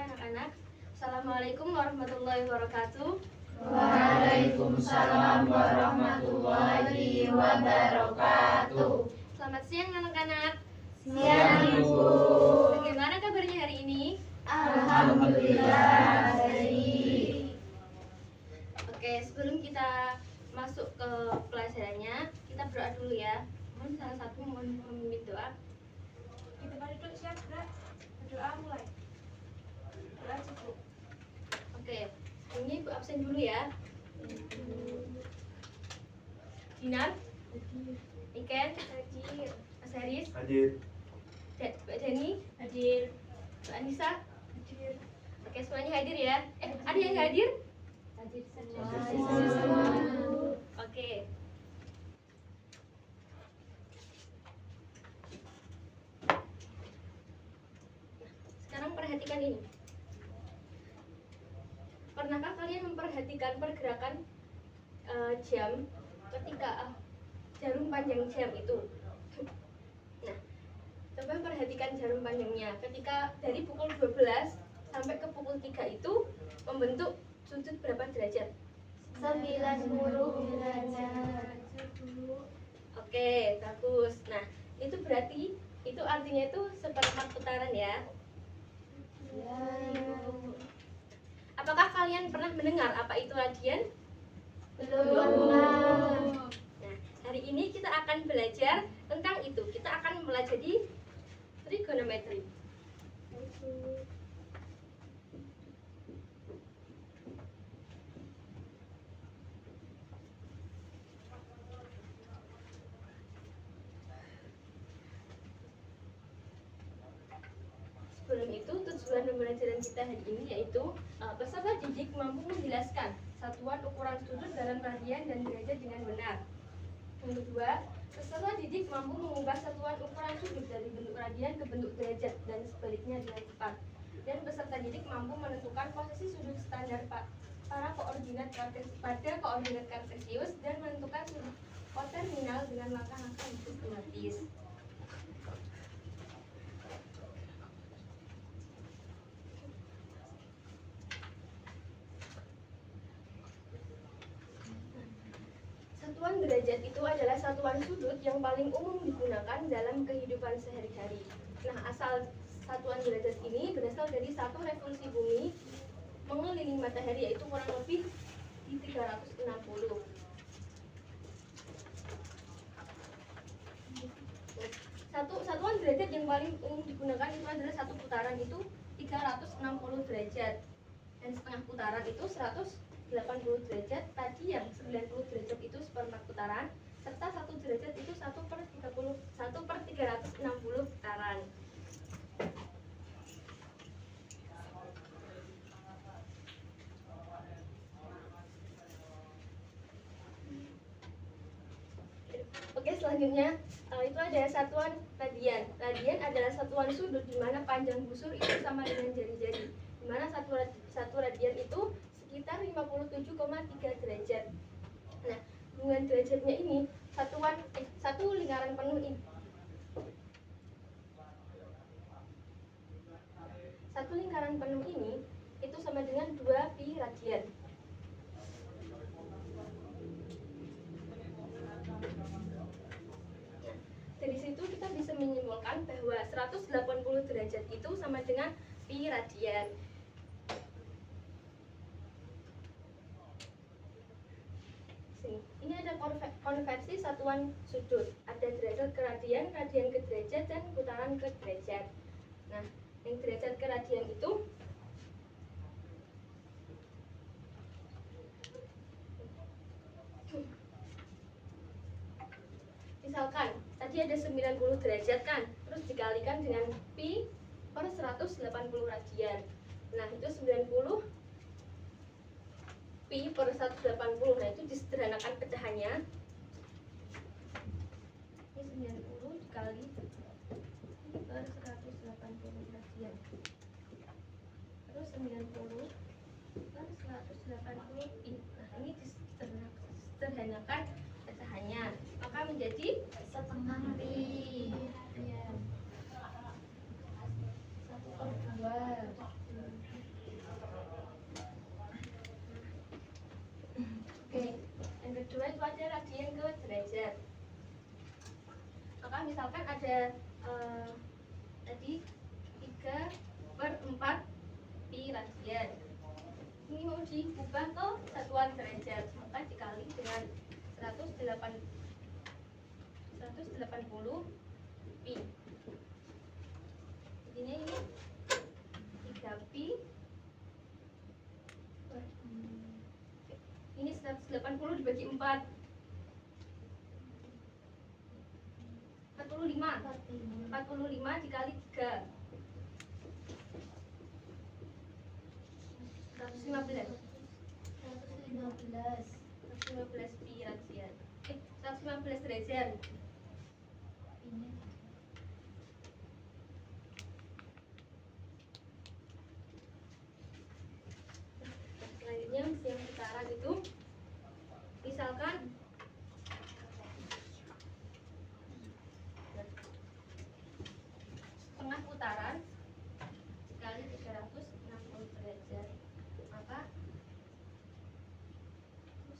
anak-anak. Assalamualaikum warahmatullahi wabarakatuh. Waalaikumsalam warahmatullahi wabarakatuh. Selamat siang anak-anak. Siang Ibu. Bagaimana kabarnya hari ini? Alhamdulillah baik. Oke, sebelum kita masuk ke pelajarannya, kita berdoa dulu ya. Mohon salah satu memimpin doa. Kita pada duduk siap, gerak. Berdoa mulai. Doa cukup. Oke, ini Ibu absen dulu ya. Dinar, Iken, Hadir. Mas Haris, Hadir. Mbak Dani, Hadir. Mbak Anissa. Hadir. Oke, semuanya hadir ya. Ada yang nggak hadir? Hadir semua. Oke. Sekarang perhatikan ini. Pernahkah kalian memperhatikan pergerakan jam ketika jarum panjang jam itu? Nah, coba perhatikan jarum panjangnya. Ketika dari pukul 12 sampai ke pukul 3 itu membentuk sudut berapa derajat? 90 derajat. Oke, bagus. Nah, itu berarti itu artinya itu seperempat putaran ya. Ya. Apakah kalian pernah mendengar apa itu radian? Belum. Nah, hari ini kita akan belajar tentang itu. Kita akan mempelajari trigonometri. Sebelum itu, tujuan pembelajaran kita hari ini yaitu peserta didik mampu menjelaskan satuan ukuran sudut dalam radian dan derajat dengan benar. Yang kedua, peserta didik mampu mengubah satuan ukuran sudut dari bentuk radian ke bentuk derajat dan sebaliknya dengan cepat. Dan peserta didik mampu menentukan posisi sudut standar pada koordinat kartesius dan menentukan sudut koterminal dengan langkah-langkah yang sistematis. Satuan derajat itu adalah satuan sudut yang paling umum digunakan dalam kehidupan sehari-hari. Nah, asal satuan derajat ini berasal dari satu revolusi bumi mengelilingi matahari, yaitu kurang lebih di 360. Satuan derajat yang paling umum digunakan itu adalah satu putaran itu 360 derajat dan setengah putaran itu 180 derajat. Tadi yang 90 derajat itu seperempat putaran, serta 1 derajat itu 1/360 putaran. Oke, selanjutnya itu ada satuan radian. Radian adalah satuan sudut di mana panjang busur itu sama dengan jari-jari. Di mana satu radian itu sekitar 57,3 derajat. Nah, dengan derajatnya ini satu lingkaran penuh ini. Satu lingkaran penuh ini itu sama dengan 2 pi radian. Dari situ kita bisa menyimpulkan bahwa 180 derajat itu sama dengan pi radian. Ini ada konversi satuan sudut. Ada derajat ke radian, radian ke derajat, dan putaran ke derajat. Nah, yang derajat ke radian itu misalkan tadi ada 90 derajat kan, terus dikalikan dengan pi per 180 radian. Nah, itu 90 pi per 180. Nah, itu disederhanakan pecahannya. Ini 90 dikali per 180 radian. Terus 90 per 180 pi. Nah, ini disederhanakan pecahannya. Maka menjadi Setengah pi. ya, 1/2. misalkan ada tadi 3/4 pi radian. Ini mau diubah ke satuan derajat, maka dikali dengan 180 pi. Jadinya ini 3 pi. Ini 180 dibagi 4. 45 dikali 3. 115 pi radian. 115 derajat. Selanjutnya yang putaran itu misalkan setengah putaran dikali 360 derajat, maka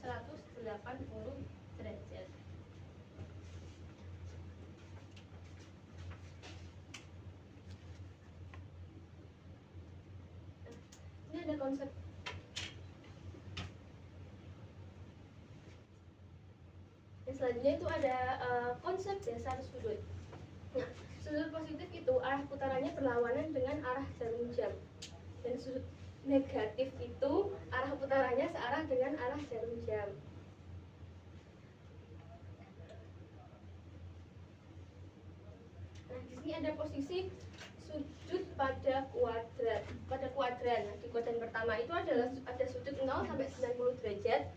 180 derajat. Ini ada konsep. Yang selanjutnya itu ada konsep dasar sudut. Nah, sudut positif itu arah putarannya berlawanan dengan arah jarum jam, dan sudut negatif itu arah putarannya searah dengan arah jarum jam. Nah, di sini ada posisi sudut pada kuadran. Nah, di kuadran pertama itu ada sudut 0 sampai 90 derajat.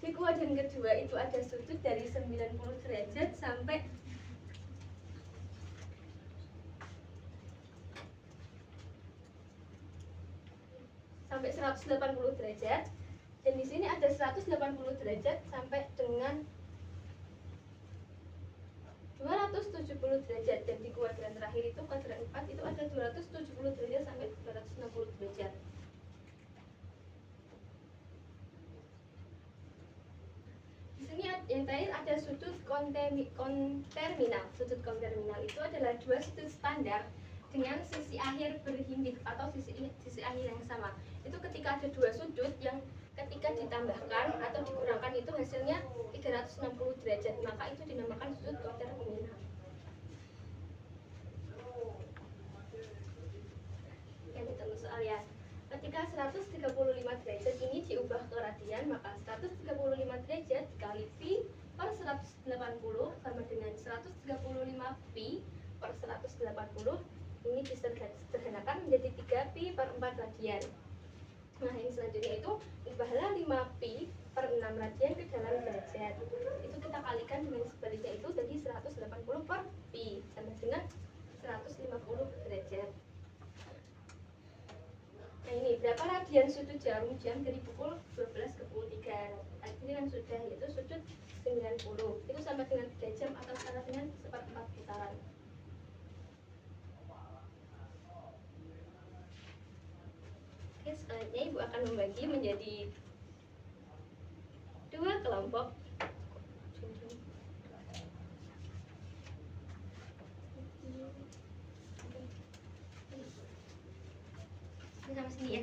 Di kuadran kedua itu ada sudut dari 90 derajat sampai 180 derajat. Dan di sini ada 180 derajat sampai dengan 270 derajat. Dan di kuadran terakhir itu kuadran 4 itu ada 270 derajat sampai 260 derajat. Di sini yang terakhir ada sudut konterminal. Sudut konterminal itu adalah dua sudut standar dengan sisi akhir berhimpit atau sisi akhir yang sama. Itu ketika ada dua sudut yang ketika ditambahkan atau dikurangkan itu hasilnya 360 derajat, maka itu dinamakan sudut konterminal. Yang ditunggu soal ya. Ketika 135 derajat ini diubah ke radian, maka 135 derajat dikali pi per 180 sama dengan 135 pi per 180. Ini disederhanakan menjadi 3 pi per 4 radian. Nah, yang selanjutnya itu ubahlah 5 pi per 6 radian ke dalam derajat. Itu kita kalikan dengan sebaliknya, itu jadi 180 per pi sama dengan 150 derajat. Nah, ini berapa radian sudut jarum jam dari pukul 12 ke pukul 3. Ini kan sudah, yaitu sudut 90. Itu sama dengan 3 jam atau setara dengan 1/4 putaran. Oke, selanjutnya Ibu akan membagi menjadi 2 kelompok. Ini sama sini ya.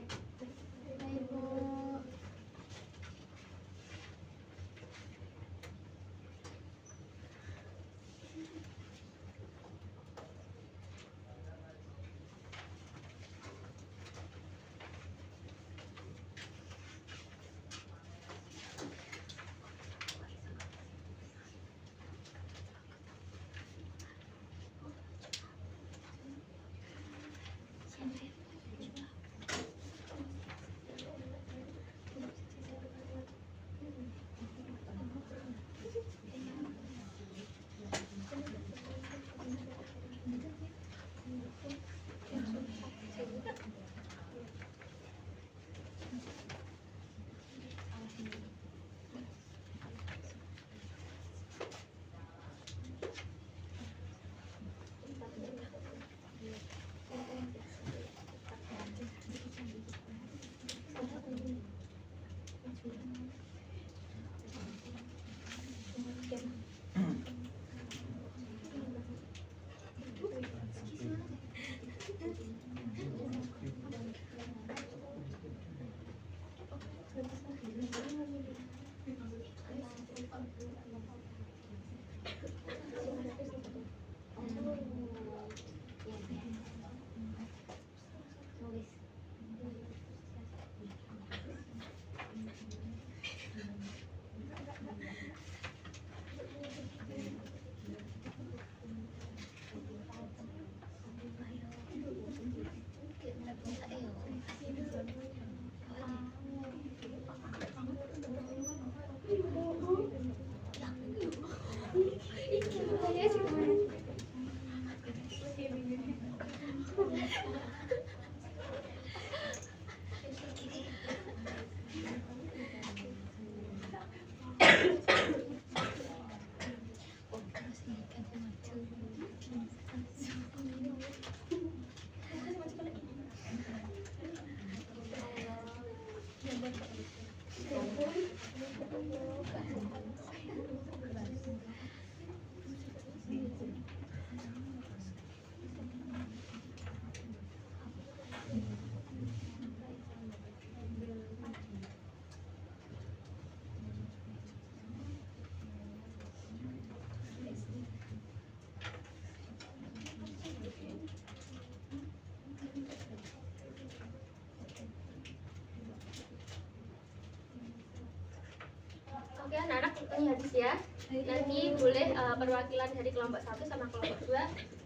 Oke anak-anak, ini habis ya. Nanti boleh perwakilan dari kelompok 1 sama kelompok 2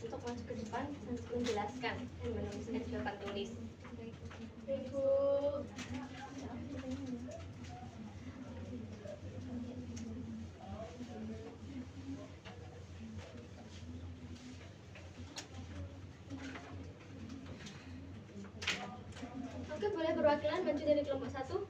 untuk maju ke depan dan menjelaskan dan menuliskan jawaban tulis. Ibu. Oke, boleh perwakilan maju dari kelompok 1.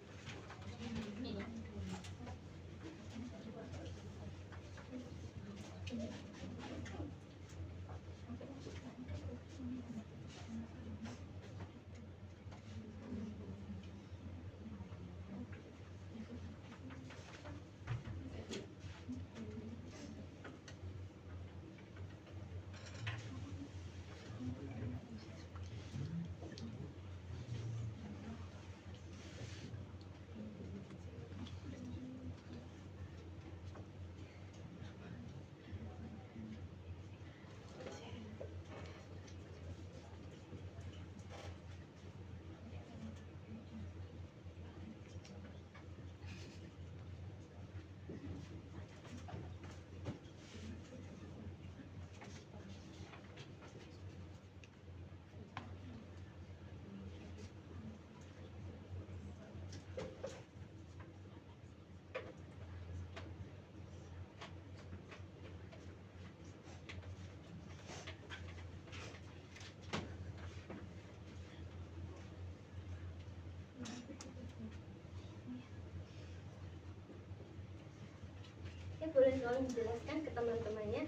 Oke, boleh tolong dijelaskan ke teman-temannya.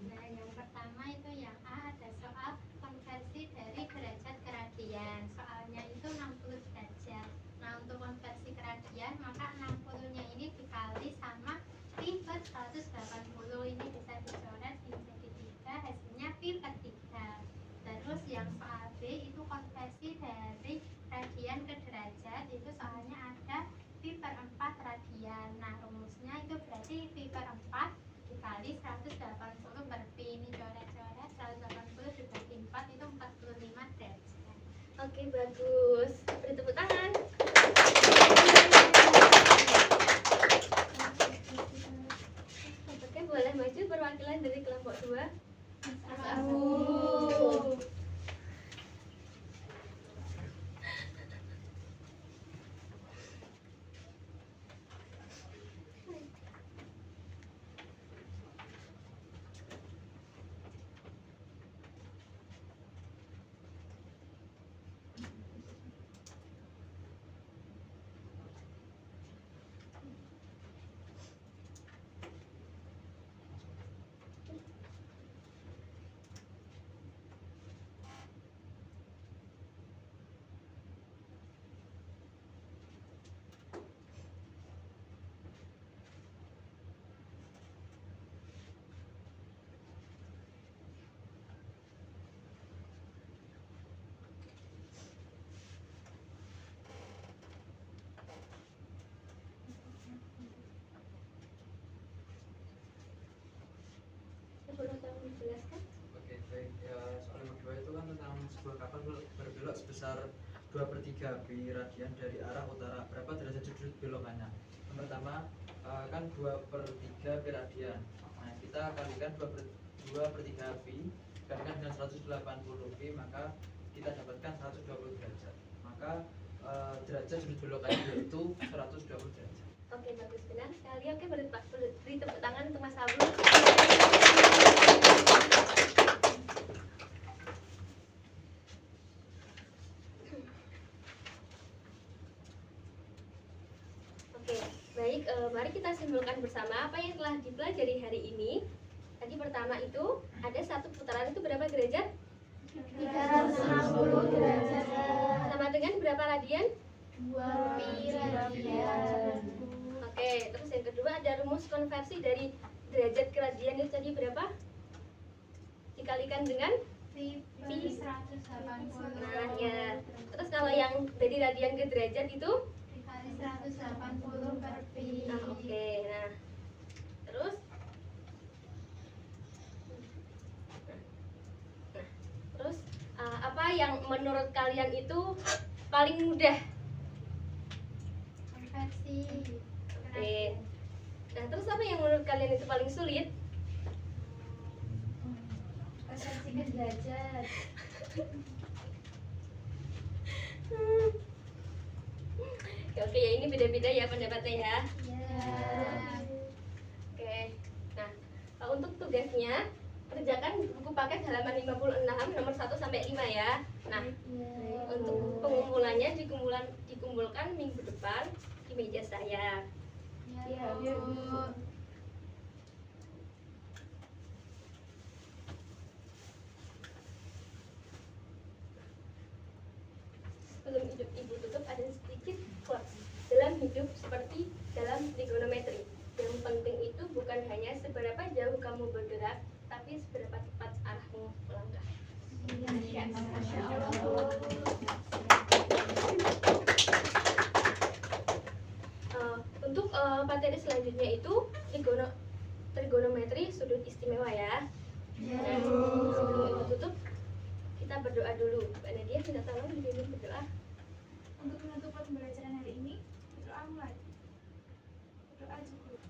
Nah, yang pertama itu yang A ada soal konversi dari derajat ke radian. Soalnya itu 60 derajat. Nah, untuk konversi ke radian maka 60-nya ini dikali sama pi per 180. Ini bisa dicoret menjadi 3, hasilnya pi per 3. Terus yang soal B itu konversi dari radian ke derajat. Itu soalnya ada pi per 4 radian. Nah, rumusnya itu berarti pi per 4 dikali 180 per pi. Ini coret-coret 180 dibagi 4 itu 45 derajat. Oke, bagus. Beri tepuk tangan. Oke, boleh maju perwakilan dari kelompok 2. sekitar 2/3 biradian dari arah utara. Berapa derajat sudut belokannya? Yang pertama kan 2/3 biradian. Nah, kita kalikan 2/3 pi kalikan dengan 180 pi, maka kita dapatkan 120 derajat. Maka derajat sudut belokannya yaitu 120 derajat. Oke, bagus, benar sekali. Oke, beri tepuk tangan untuk Mas Abu. Oke, baik. Mari kita simpulkan bersama apa yang telah dipelajari hari ini. Tadi pertama itu ada satu putaran itu berapa derajat? 360 derajat. Sama dengan berapa radian? 2 pi radian. Oke, terus yang kedua ada rumus konversi dari derajat ke radian itu tadi berapa? Dikalikan dengan Pi 180. nah ya. Terus kalau yang dari radian ke derajat itu? Dikali 180 per pi. Nah, oke. Nah, terus terus apa yang menurut kalian itu paling mudah? Konversi. Oke. Nah, terus apa yang menurut kalian itu paling sulit? Konversi ke derajat. Oke, ya ini beda-beda ya pendapatnya ya. Ya. Oke. Nah, untuk tugasnya kerjakan buku paket halaman 56 nomor 1 sampai 5 ya. Nah, untuk pengumpulannya dikumpulkan minggu depan di meja saya. Ya, Bu. Sebelum hidup ibu tutup ada sedikit quotes. Dalam hidup seperti dalam trigonometri, yang penting itu bukan hanya seberapa jauh kamu bergerak, tapi seberapa cepat arahmu melangkah. Masya Allah. Untuk materi selanjutnya itu trigonometri sudut istimewa ya. Ya, Nah, Bu. sebelum ibu tutup kita berdoa dulu. Mbak Nadia minta tolong dibimbing berdoa. Untuk menutup pembelajaran hari ini, berdoa mulai. Berdoa cukup.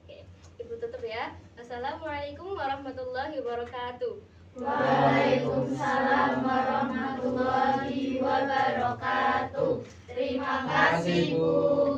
Oke, ibu tutup ya. Assalamualaikum warahmatullahi wabarakatuh. Waalaikumsalam warahmatullahi wabarakatuh. Terima kasih, Bu.